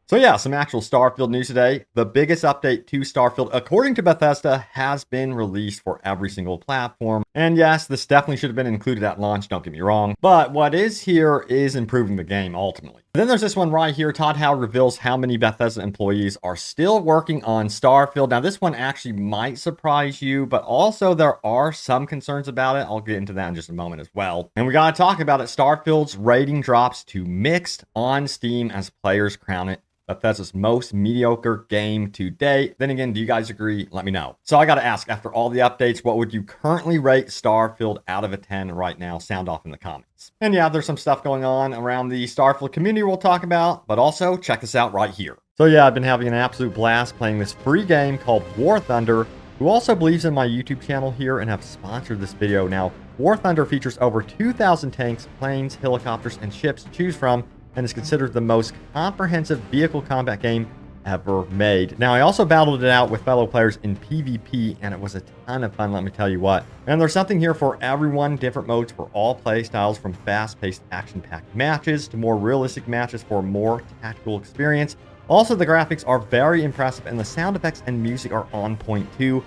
So yeah, some actual Starfield news today. The biggest update to Starfield, according to Bethesda, has been released for every single platform. And yes, this definitely should have been included at launch, don't get me wrong. But what is here is improving the game ultimately. Then there's this one right here. Todd Howard reveals how many Bethesda employees are still working on Starfield. Now this one actually might surprise you, but also there are some concerns about it. I'll get into that in just a moment as well. And we gotta talk about it. Starfield's rating drops to mixed on Steam as players crown it Bethesda's most mediocre game to date. Then again, do you guys agree? Let me know. So I got to ask, after all the updates, what would you currently rate Starfield out of a 10 right now? Sound off in the comments. And yeah, there's some stuff going on around the Starfield community we'll talk about, but also check this out right here. So yeah, I've been having an absolute blast playing this free game called War Thunder, who also believes in my YouTube channel here and have sponsored this video. Now, War Thunder features over 2,000 tanks, planes, helicopters, and ships to choose from, and is considered the most comprehensive vehicle combat game ever made. Now, I also battled it out with fellow players in PvP, and it was a ton of fun, let me tell you what. And there's something here for everyone, different modes for all play styles, from fast-paced, action-packed matches to more realistic matches for more tactical experience. Also, the graphics are very impressive, and the sound effects and music are on point too.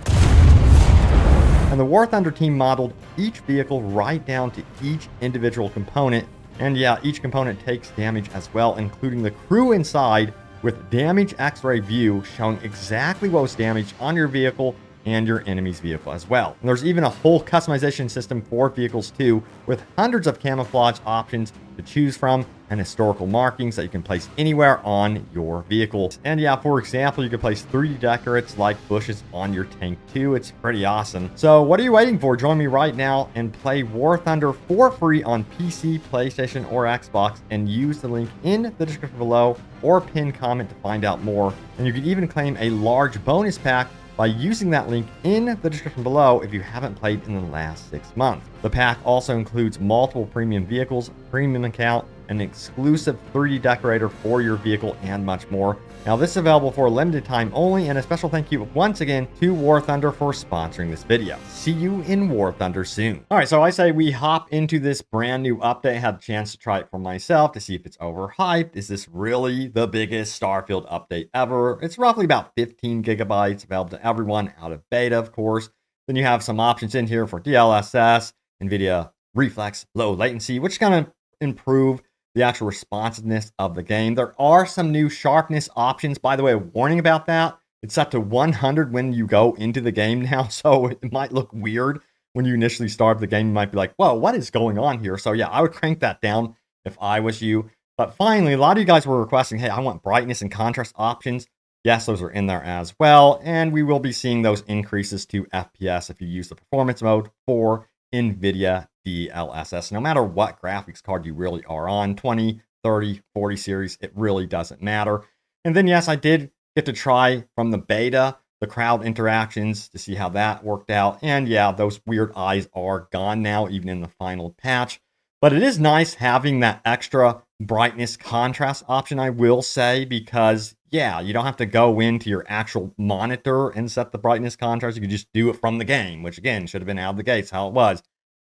And the War Thunder team modeled each vehicle right down to each individual component. And yeah, each component takes damage as well, including the crew inside, with damage X-ray view showing exactly what was damaged on your vehicle and your enemy's vehicle as well. And there's even a whole customization system for vehicles too, with hundreds of camouflage options to choose from and historical markings that you can place anywhere on your vehicle. And yeah, for example, you can place 3D decorates like bushes on your tank too. It's pretty awesome. So what are you waiting for? Join me right now and play War Thunder for free on PC, PlayStation, or Xbox, and use the link in the description below or pinned comment to find out more. And you can even claim a large bonus pack by using that link in the description below if you haven't played in the last 6 months. The pack also includes multiple premium vehicles, premium account, an exclusive 3D decorator for your vehicle, and much more. Now, this is available for a limited time only, and a special thank you once again to War Thunder for sponsoring this video. See you in War Thunder soon. All right, so I say we hop into this brand new update. I had a chance to try it for myself to see if it's overhyped. Is this really the biggest Starfield update ever? It's roughly about 15 gigabytes, available to everyone out of beta, of course. Then you have some options in here for DLSS, NVIDIA Reflex, low latency, which kind of improve the actual responsiveness of the game. There are some new sharpness options. By the way, a warning about that. It's set to 100 when you go into the game now, so it might look weird when you initially start the game. You might be like, whoa, what is going on here? So yeah, I would crank that down if I was you. But finally, a lot of you guys were requesting, hey, I want brightness and contrast options. Yes, those are in there as well. And we will be seeing those increases to FPS if you use the performance mode for NVIDIA DLSS. No matter what graphics card you really are on, 20, 30, 40 series, it really doesn't matter. And then, yes, I did get to try from the beta the crowd interactions to see how that worked out. And yeah, those weird eyes are gone now, even in the final patch. But it is nice having that extra brightness contrast option, I will say, because yeah, you don't have to go into your actual monitor and set the brightness contrast. You can just do it from the game, which again, should have been out of the gates how it was.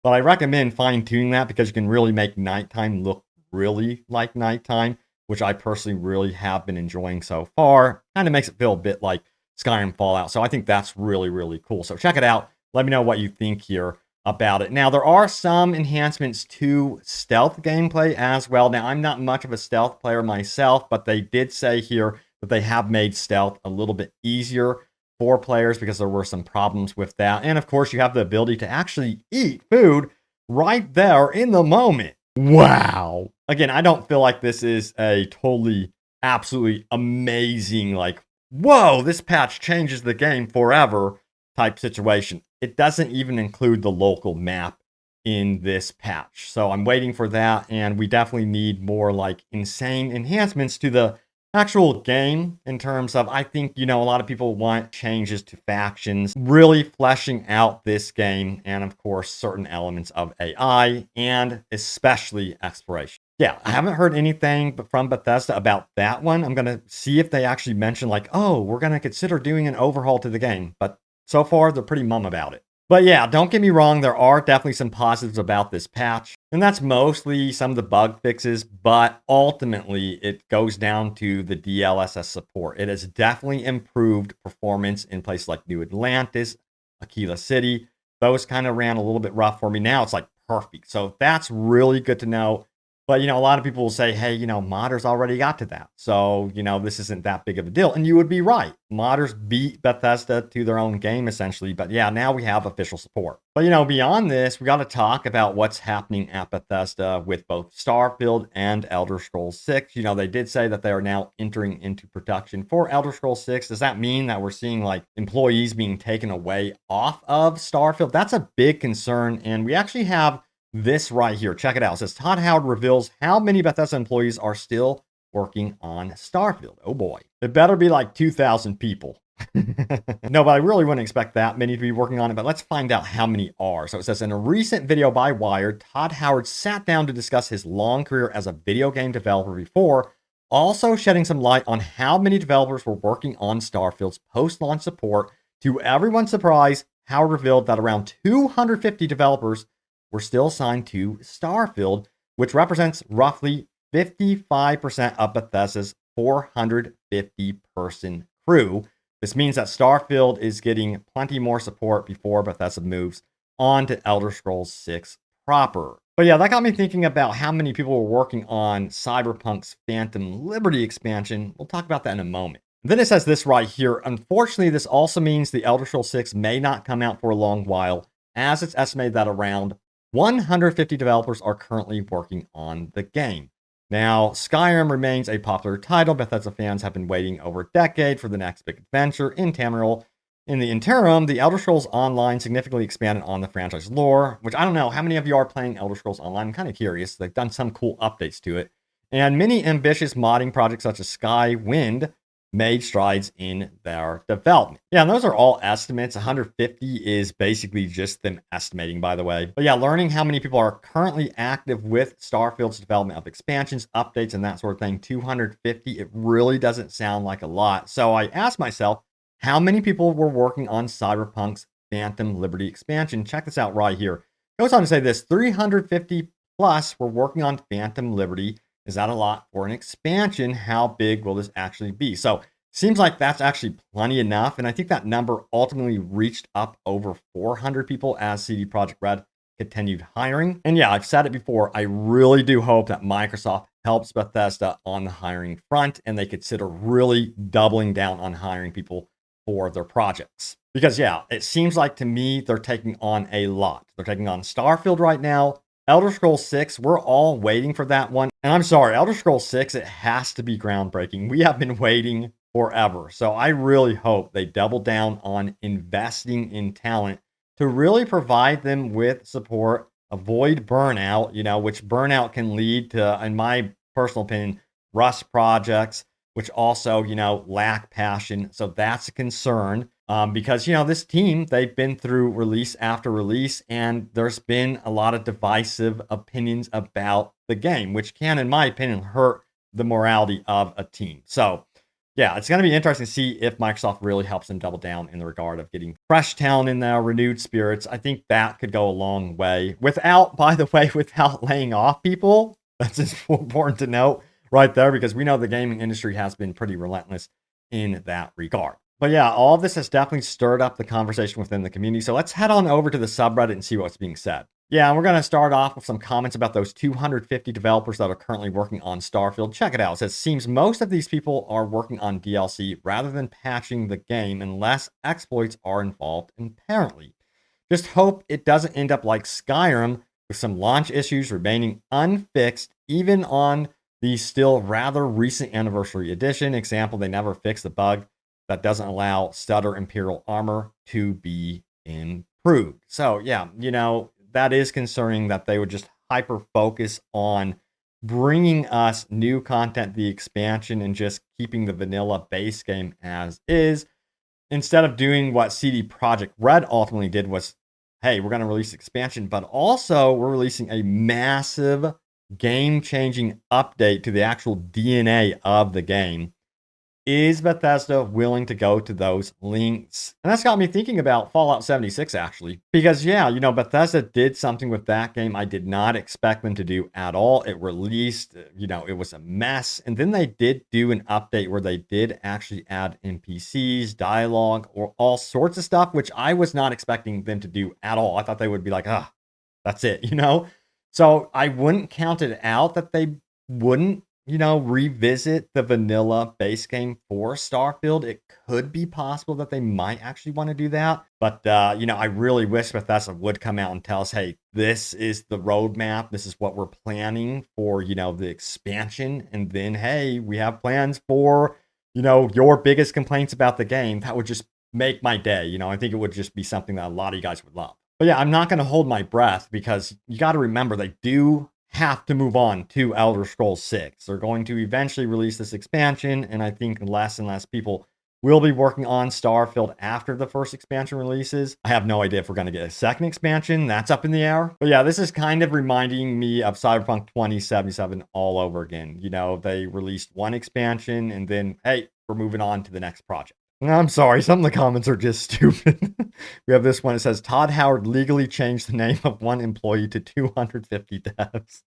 But I recommend fine-tuning that because you can really make nighttime look really like nighttime, which I personally really have been enjoying so far. Kind of makes it feel a bit like Skyrim Fallout. So I think that's really, really cool. So check it out. Let me know what you think here about it. Now, there are some enhancements to stealth gameplay as well. Now, I'm not much of a stealth player myself, but they did say here that they have made stealth a little bit easier for players because there were some problems with that. And of course, you have the ability to actually eat food right there in the moment. Wow. Again, I don't feel like this is a totally, absolutely amazing, like, whoa, this patch changes the game forever type situation. It doesn't even include the local map in this patch. So I'm waiting for that. And we definitely need more like insane enhancements to the actual game in terms of, I think, a lot of people want changes to factions, really fleshing out this game, and of course, certain elements of AI, and especially exploration. Yeah, I haven't heard anything from Bethesda about that one. I'm going to see if they actually mention like, oh, we're going to consider doing an overhaul to the game. But so far, they're pretty mum about it. But yeah, don't get me wrong, there are definitely some positives about this patch, and that's mostly some of the bug fixes, but ultimately it goes down to the DLSS support. It has definitely improved performance in places like New Atlantis, Aquila City. Those kind of ran a little bit rough for me. Now it's like perfect. So that's really good to know. But, a lot of people will say, hey, modders already got to that. So, this isn't that big of a deal. And you would be right. Modders beat Bethesda to their own game, essentially. But yeah, now we have official support. But, beyond this, we got to talk about what's happening at Bethesda with both Starfield and Elder Scrolls 6. They did say that they are now entering into production for Elder Scrolls 6. Does that mean that we're seeing like employees being taken away off of Starfield? That's a big concern. And we actually have this right here. Check it out. It says Todd Howard reveals how many Bethesda employees are still working on Starfield. Oh boy. It better be like 2,000 people. No, but I really wouldn't expect that many to be working on it, but let's find out how many are. So it says in a recent video by Wired, Todd Howard sat down to discuss his long career as a video game developer before, also shedding some light on how many developers were working on Starfield's post-launch support. To everyone's surprise, Howard revealed that around 250 developers were still signed to Starfield, which represents roughly 55% of Bethesda's 450-person crew. This means that Starfield is getting plenty more support before Bethesda moves on to Elder Scrolls 6 proper. But yeah, that got me thinking about how many people were working on Cyberpunk's Phantom Liberty expansion. We'll talk about that in a moment. Then it says this right here. Unfortunately, this also means the Elder Scrolls 6 may not come out for a long while, as it's estimated that around 150 developers are currently working on the game. Now, Skyrim remains a popular title. Bethesda fans have been waiting over a decade for the next big adventure in Tamriel. In the interim, the Elder Scrolls Online significantly expanded on the franchise lore, which I don't know how many of you are playing Elder Scrolls Online. I'm kind of curious. They've done some cool updates to it. And many ambitious modding projects such as Skywind made strides in their development. Yeah, and those are all estimates. 150 is basically just them estimating, by the way. But yeah, learning how many people are currently active with Starfield's development of expansions, updates, and that sort of thing, 250, it really doesn't sound like a lot. So I asked myself, how many people were working on Cyberpunk's Phantom Liberty expansion? Check this out right here. It goes on to say this, 350 plus were working on Phantom Liberty. Is that a lot for an expansion? How big will this actually be? So seems like that's actually plenty enough. And I think that number ultimately reached up over 400 people as CD Projekt Red continued hiring. And yeah, I've said it before. I really do hope that Microsoft helps Bethesda on the hiring front and they consider really doubling down on hiring people for their projects. Because yeah, it seems like to me, they're taking on a lot. They're taking on Starfield right now. Elder Scrolls 6, we're all waiting for that one. And I'm sorry, Elder Scrolls 6, it has to be groundbreaking. We have been waiting forever. So I really hope they double down on investing in talent to really provide them with support, avoid burnout, which burnout can lead to, in my personal opinion, rust projects, which also, lack passion. So that's a concern. Because, this team, they've been through release after release, and there's been a lot of divisive opinions about the game, which can, in my opinion, hurt the morality of a team. So, yeah, it's going to be interesting to see if Microsoft really helps them double down in the regard of getting fresh talent in there, renewed spirits. I think that could go a long way without laying off people. That's just important to note right there, because we know the gaming industry has been pretty relentless in that regard. But yeah, all of this has definitely stirred up the conversation within the community. So let's head on over to the subreddit and see what's being said. Yeah, and we're going to start off with some comments about those 250 developers that are currently working on Starfield. Check it out. It says, seems most of these people are working on DLC rather than patching the game unless exploits are involved apparently. Just hope it doesn't end up like Skyrim with some launch issues remaining unfixed even on the still rather recent Anniversary Edition. Example, they never fixed the bug that doesn't allow Stutter Imperial armor to be improved. So yeah, that is concerning that they would just hyper focus on bringing us new content, the expansion, and just keeping the vanilla base game as is, instead of doing what CD Projekt Red ultimately did was, hey, we're going to release expansion, but also we're releasing a massive game-changing update to the actual DNA of the game is Bethesda willing to go to those links? And that's got me thinking about Fallout 76, actually. Because, yeah, Bethesda did something with that game I did not expect them to do at all. It released, it was a mess. And then they did do an update where they did actually add NPCs, dialogue, or all sorts of stuff, which I was not expecting them to do at all. I thought they would be like, that's it, So I wouldn't count it out that they wouldn't revisit the vanilla base game for Starfield. It could be possible that they might actually want to do that. But, I really wish Bethesda would come out and tell us, hey, this is the roadmap. This is what we're planning for, the expansion. And then, hey, we have plans for, your biggest complaints about the game. That would just make my day. I think it would just be something that a lot of you guys would love. But yeah, I'm not going to hold my breath because you got to remember they do have to move on to Elder Scrolls 6. They're going to eventually release this expansion, and I think less and less people will be working on Starfield after the first expansion releases. I have no idea if we're going to get a second expansion. That's up in the air. But yeah, this is kind of reminding me of Cyberpunk 2077 all over again. They released one expansion, and then, hey, we're moving on to the next project. I'm sorry, some of the comments are just stupid. We have this one. It says, Todd Howard legally changed the name of one employee to 250 devs.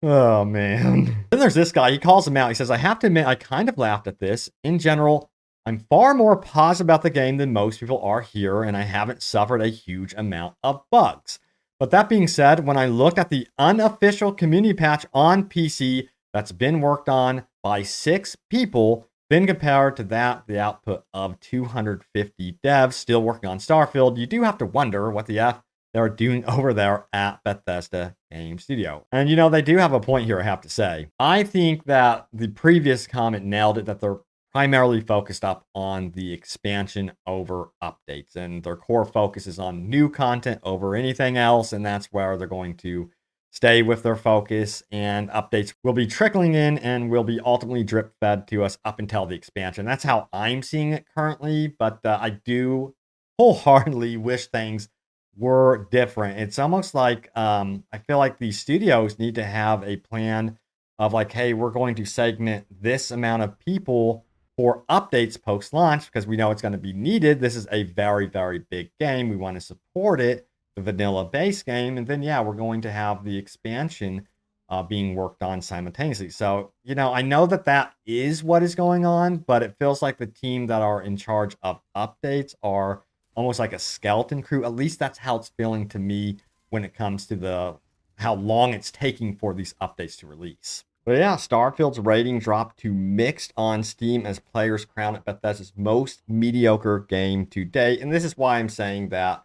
Oh, man. Then there's this guy. He calls him out. He says, I have to admit, I kind of laughed at this. In general, I'm far more positive about the game than most people are here, and I haven't suffered a huge amount of bugs. But that being said, when I looked at the unofficial community patch on PC that's been worked on by 6 people, then compared to that, the output of 250 devs still working on Starfield, you do have to wonder what the F they're doing over there at Bethesda Game Studio. And they do have a point here, I have to say. I think that the previous comment nailed it, that they're primarily focused up on the expansion over updates. And their core focus is on new content over anything else. And that's where they're going to stay with their focus, and updates will be trickling in and will be ultimately drip fed to us up until the expansion. That's how I'm seeing it currently, but I do wholeheartedly wish things were different. It's almost like I feel like these studios need to have a plan of like, hey, we're going to segment this amount of people for updates post-launch because we know it's going to be needed. This is a very, very big game. We want to support it, the vanilla base game, and then we're going to have the expansion being worked on simultaneously. So I know that is what is going on, but it feels like the team that are in charge of updates are almost like a skeleton crew. At least that's how it's feeling to me when it comes to how long it's taking for these updates to release. But yeah, Starfield's rating dropped to mixed on Steam as players crown it Bethesda's most mediocre game to date, and this is why I'm saying that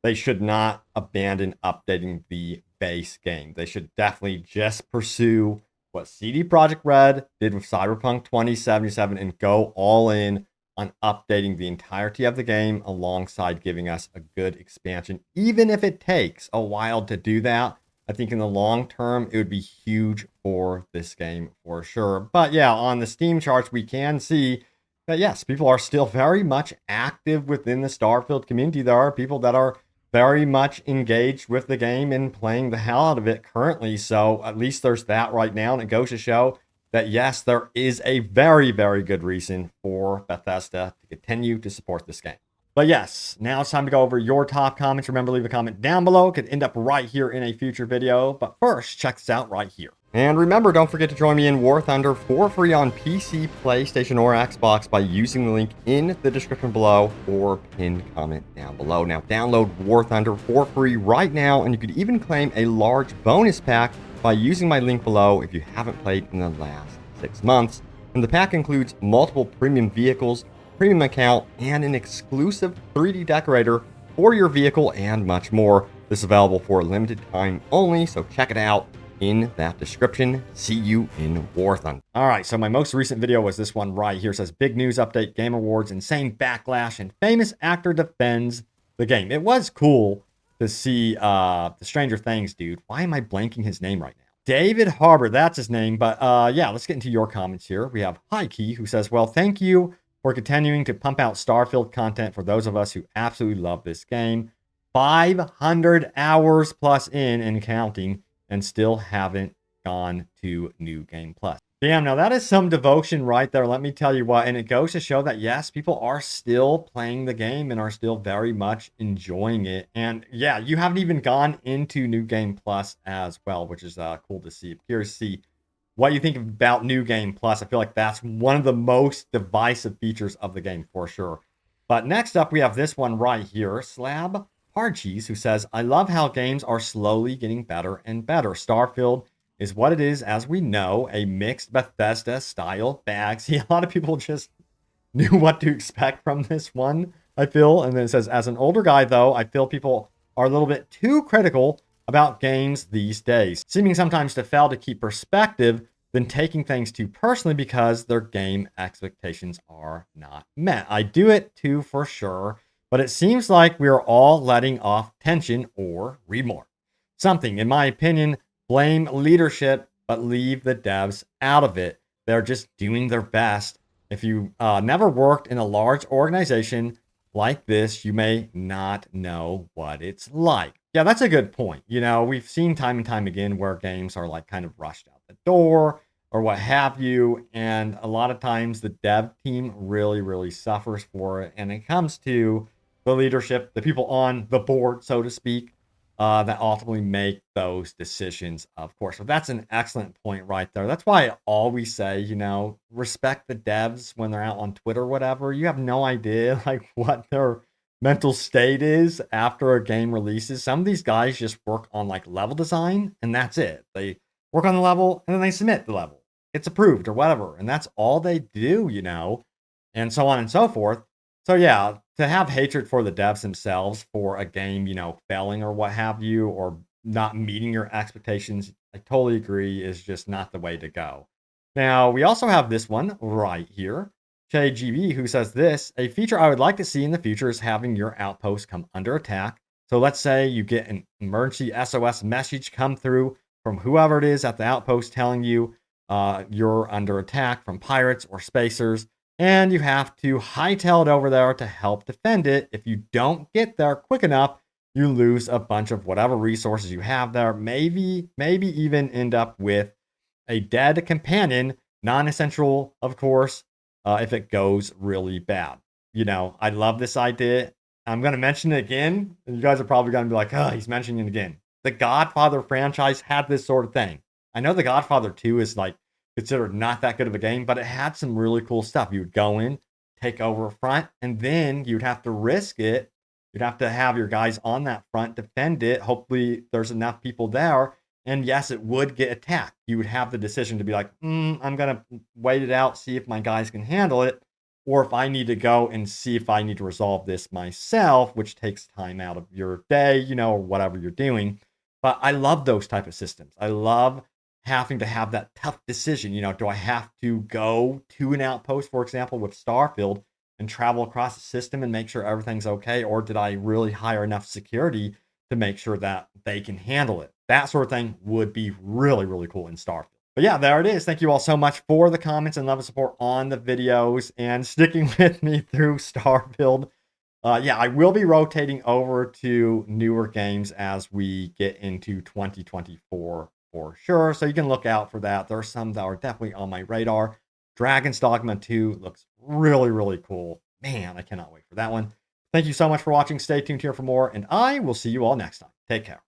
they should not abandon updating the base game. They should definitely just pursue what CD Projekt Red did with Cyberpunk 2077 and go all in on updating the entirety of the game alongside giving us a good expansion. Even if it takes a while to do that, I think in the long term, it would be huge for this game for sure. But yeah, on the Steam charts, we can see that yes, people are still very much active within the Starfield community. There are people that are very much engaged with the game and playing the hell out of it currently. So at least there's that right now. And it goes to show that, yes, there is a very, very good reason for Bethesda to continue to support this game. But yes, now it's time to go over your top comments. Remember, leave a comment down below. It could end up right here in a future video. But first, check this out right here. And remember, don't forget to join me in War Thunder for free on PC, PlayStation, or Xbox by using the link in the description below or pinned comment down below. Now, download War Thunder for free right now, and you could even claim a large bonus pack by using my link below if you haven't played in the last 6 months. And the pack includes multiple premium vehicles, premium account, and an exclusive 3D decorator for your vehicle and much more. This is available for a limited time only, so check it out in that description. See you in War Thunder. All right, so my most recent video was this one right here. It says, big news update, Game Awards, insane backlash, and famous actor defends the game. It was cool to see the Stranger Things dude. Why am I blanking his name right now? David Harbour, that's his name. But yeah, let's get into your comments here. We have High Key, who says, well, thank you for continuing to pump out Starfield content for those of us who absolutely love this game. 500 hours plus in and counting, and still haven't gone to New Game Plus. Damn, now that is some devotion right there. Let me tell you what. And it goes to show that, yes, people are still playing the game and are still very much enjoying it. And yeah, you haven't even gone into New Game Plus as well, which is cool to see. I'm curious to see what you think about New Game Plus. I feel like that's one of the most divisive features of the game for sure. But next up, we have this one right here, Slab Hard Cheese, who says, I love how games are slowly getting better and better. Starfield is what it is, as we know, a mixed Bethesda style bag. See, a lot of people just knew what to expect from this one, I feel. And then it says, as an older guy, though, I feel people are a little bit too critical about games these days, seeming sometimes to fail to keep perspective than taking things too personally because their game expectations are not met. I do it too, for sure, but it seems like we are all letting off tension, or read more. Something, in my opinion, blame leadership, but leave the devs out of it. They're just doing their best. If you never worked in a large organization like this, you may not know what it's like. Yeah, that's a good point. You know, we've seen time and time again where games are like kind of rushed out the door or what have you. And a lot of times the dev team really, really suffers for it. And it comes to the leadership, the people on the board, so to speak, that ultimately make those decisions, of course. So that's an excellent point right there. That's why I always say, you know, respect the devs when they're out on Twitter or whatever. You have no idea like what their mental state is after a game releases. Some of these guys just work on like level design and that's it. They work on the level and then they submit the level. It's approved or whatever. And that's all they do, you know, and so on and so forth. So yeah, to have hatred for the devs themselves for a game, you know, failing or what have you, or not meeting your expectations, I totally agree, is just not the way to go. Now, we also have this one right here. JGB, who says this, a feature I would like to see in the future is having your outpost come under attack. So let's say you get an emergency SOS message come through from whoever it is at the outpost telling you you're under attack from pirates or spacers, and you have to hightail it over there to help defend it. If you don't get there quick enough, you lose a bunch of whatever resources you have there. Maybe even end up with a dead companion, non-essential, of course, if it goes really bad. You know, I love this idea. I'm going to mention it again, and you guys are probably going to be like, oh, he's mentioning it again. The Godfather franchise had this sort of thing. I know The Godfather 2 is like considered not that good of a game, but it had some really cool stuff. You would go in, take over a front, and then you'd have to risk it. You'd have to have your guys on that front defend it. Hopefully, there's enough people there. And yes, it would get attacked. You would have the decision to be like, I'm going to wait it out, see if my guys can handle it, or if I need to go and see if I need to resolve this myself, which takes time out of your day, you know, or whatever you're doing. But I love those type of systems. I love having to have that tough decision. You know, do I have to go to an outpost, for example, with Starfield and travel across the system and make sure everything's okay? Or did I really hire enough security to make sure that they can handle it? That sort of thing would be really, really cool in Starfield. But yeah, there it is. Thank you all so much for the comments and love and support on the videos and sticking with me through Starfield. Yeah, I will be rotating over to newer games as we get into 2024 for sure. So you can look out for that. There are some that are definitely on my radar. Dragon's Dogma 2 looks really, really cool. Man, I cannot wait for that one. Thank you so much for watching. Stay tuned here for more, and I will see you all next time. Take care.